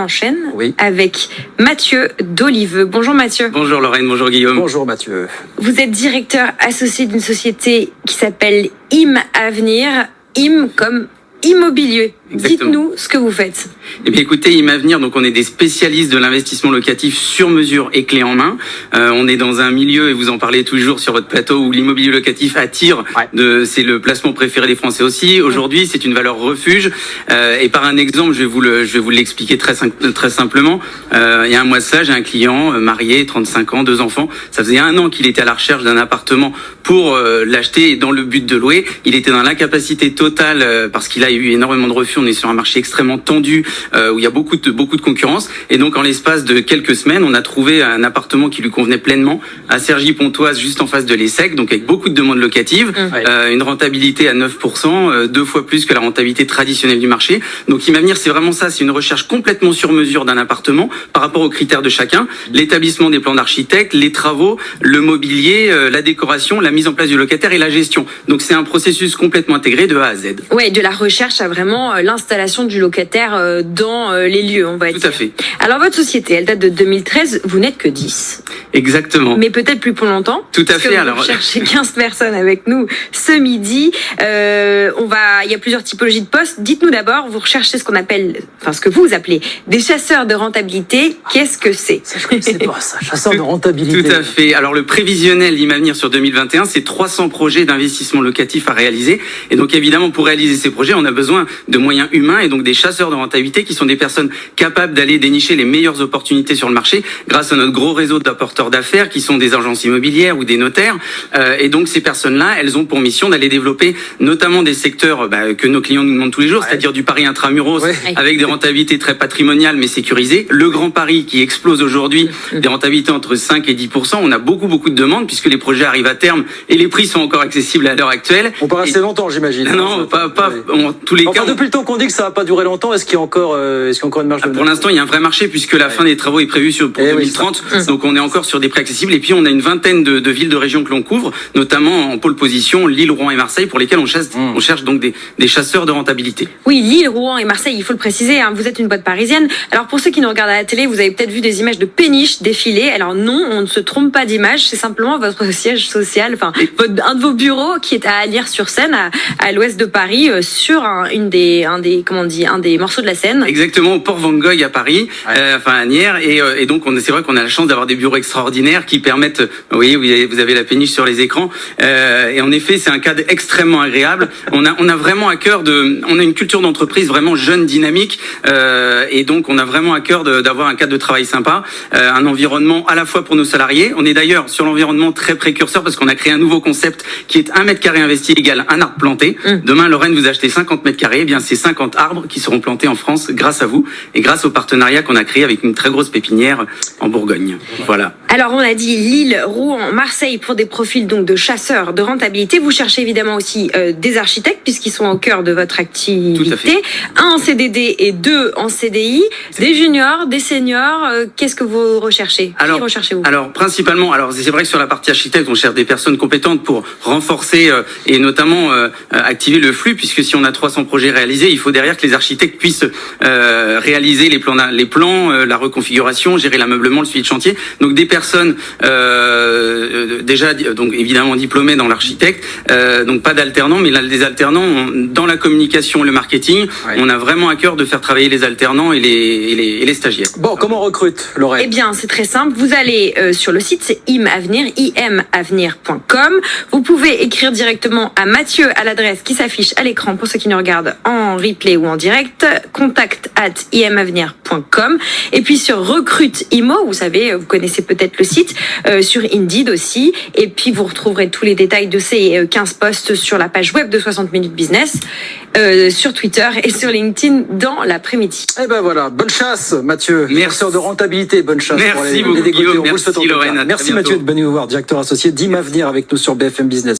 enchaîne Oui. avec Mathieu d'Oliveux. Bonjour Mathieu. Bonjour Lorraine, bonjour Guillaume. Bonjour Mathieu. Vous êtes directeur associé d'une société qui s'appelle IM Avenir. IM comme immobilier. Exactement. Dites-nous ce que vous faites. Eh bien écoutez, IM Avenir, donc on est des spécialistes de l'investissement locatif sur mesure et clé en main. On est dans un milieu, et vous en parlez toujours sur votre plateau, où l'immobilier locatif attire. C'est le placement préféré des Français aussi. Aujourd'hui, c'est une valeur refuge. Et par un exemple, je vais vous l'expliquer très simplement. Il y a un mois de ça, j'ai un client marié, 35 ans, 2 enfants. Ça faisait 1 an qu'il était à la recherche d'un appartement pour l'acheter dans le but de louer. Il était dans l'incapacité totale parce qu'il a eu énormément de refus. On est sur un marché extrêmement tendu où il y a beaucoup de concurrence. Et donc, en l'espace de quelques semaines, on a trouvé un appartement qui lui convenait pleinement à Cergy-Pontoise, juste en face de l'ESSEC, donc avec beaucoup de demandes locatives, une rentabilité à 9%, 2 fois plus que la rentabilité traditionnelle du marché. Donc, IM Avenir, c'est vraiment ça, c'est une recherche complètement sur mesure d'un appartement par rapport aux critères de chacun, l'établissement des plans d'architecte, les travaux, le mobilier, la décoration, la mise en place du locataire et la gestion. Donc, c'est un processus complètement intégré de A à Z. Ouais, de la recherche à vraiment l'installation du locataire dans les lieux, on va dire. Tout à fait. Alors, votre société, elle date de 2013, vous n'êtes que 10. Exactement. Mais peut-être plus pour longtemps. Tout à fait. Alors, vous cherchez 15 personnes avec nous ce midi. Il y a plusieurs typologies de postes. Dites-nous d'abord, vous recherchez ce que vous appelez des chasseurs de rentabilité. Qu'est-ce que c'est? C'est pas ça, chasseur de rentabilité. Tout à fait. Alors, le prévisionnel IM Avenir sur 2021, c'est 300 projets d'investissement locatif à réaliser. Et donc, évidemment, pour réaliser ces projets, on a besoin de moyens humains et donc des chasseurs de rentabilité qui sont des personnes capables d'aller dénicher les meilleures opportunités sur le marché grâce à notre gros réseau d'apporteurs d'affaires qui sont des agences immobilières ou des notaires. Et donc, ces personnes-là, elles ont pour mission d'aller développer notamment des secteurs que nos clients nous demandent tous les jours, c'est-à-dire du Paris intramuros avec des rentabilités très patrimoniales mais sécurisées. Le Grand Paris qui explose aujourd'hui, des rentabilités entre 5 et 10%. On a beaucoup de demandes puisque les projets arrivent à terme et les prix sont encore accessibles à l'heure actuelle. On part assez longtemps, j'imagine. Non, pas en tous les cas. Depuis le temps qu'on dit que ça va pas durer longtemps, est-ce qu'il y a encore une marge de manœuvre? Pour l'instant, il y a un vrai marché puisque la fin des travaux est prévue pour 2030. Donc on est encore sur des prix accessibles. Et puis on a une vingtaine de villes de régions que l'on couvre, notamment en pôle position, Lille, Rouen et Marseille, pour lesquelles on cherche donc des chasseurs de rentabilité. Oui, Lille, Rouen et Marseille, il faut le préciser, hein, vous êtes une boîte parisienne. Alors pour ceux qui nous regardent à la télé, vous avez peut-être vu des images de péniches défiler. Alors non, on ne se trompe pas d'image, c'est simplement votre siège social, enfin un de vos bureaux qui est à Allières-sur-Seine, à l'ouest de Paris, sur un des morceaux de la Seine. Exactement, au Port Van Gogh à Paris, à Nières. Et donc c'est vrai qu'on a la chance d'avoir des bureaux extraordinaires qui permettent, vous voyez, vous avez la péniche sur les écrans. Et en effet, c'est un cadre extrêmement agréable. On a vraiment à cœur on a une culture d'entreprise vraiment jeune, dynamique. Et donc on a vraiment à cœur d'avoir un cadre de travail sympa, un environnement à la fois pour nos salariés. On est d'ailleurs sur l'environnement très précurseur parce qu'on a créé un nouveau concept qui est 1 mètre carré investi égale un arbre planté. Demain, Lorraine, vous achetez 50 mètres carrés, eh bien c'est 50 arbres qui seront plantés en France grâce à vous et grâce au partenariat qu'on a créé avec une très grosse pépinière en Bourgogne. Voilà. Alors on a dit Lille, Rouen, Marseille pour des profils donc de chasseurs de rentabilité. Vous cherchez évidemment aussi des architectes puisqu'ils sont au cœur de votre activité. Tout à fait. 1 en CDD et 2 en CDI. Des juniors, des seniors. Qu'est-ce que vous recherchez? Qui recherchez-vous? Alors principalement, c'est vrai que sur la partie architecte, on cherche des personnes compétentes pour renforcer et notamment activer le flux, puisque si on a 300 projets réalisés, il faut derrière que les architectes puissent réaliser les plans, la reconfiguration, gérer l'ameublement, le suivi de chantier. Donc des personnes déjà donc évidemment diplômées dans l'architecte, donc pas d'alternants, mais là, des alternants dans la communication, le marketing. On a vraiment à cœur de faire travailler les alternants et les stagiaires. Bon, comment on recrute, Lorraine? Eh bien, c'est très simple. Vous allez sur le site, c'est imavenir.com. Vous pouvez écrire directement à Mathieu à l'adresse qui s'affiche à l'écran pour ceux qui nous regardent en replay ou en direct, contact@imavenir.com. Et puis sur Recrute Imo, vous savez, vous connaissez peut-être le site, sur Indeed aussi. Et puis vous retrouverez tous les détails de ces 15 posts sur la page web de 60 minutes business, sur Twitter et sur LinkedIn dans l'après-midi. Eh ben voilà, bonne chasse Mathieu. Merci. De rentabilité, bonne chasse. Merci beaucoup Guillaume, merci Lorraine. Merci Mathieu de venir nous voir, directeur associé d'IM Avenir avec nous sur BFM Business.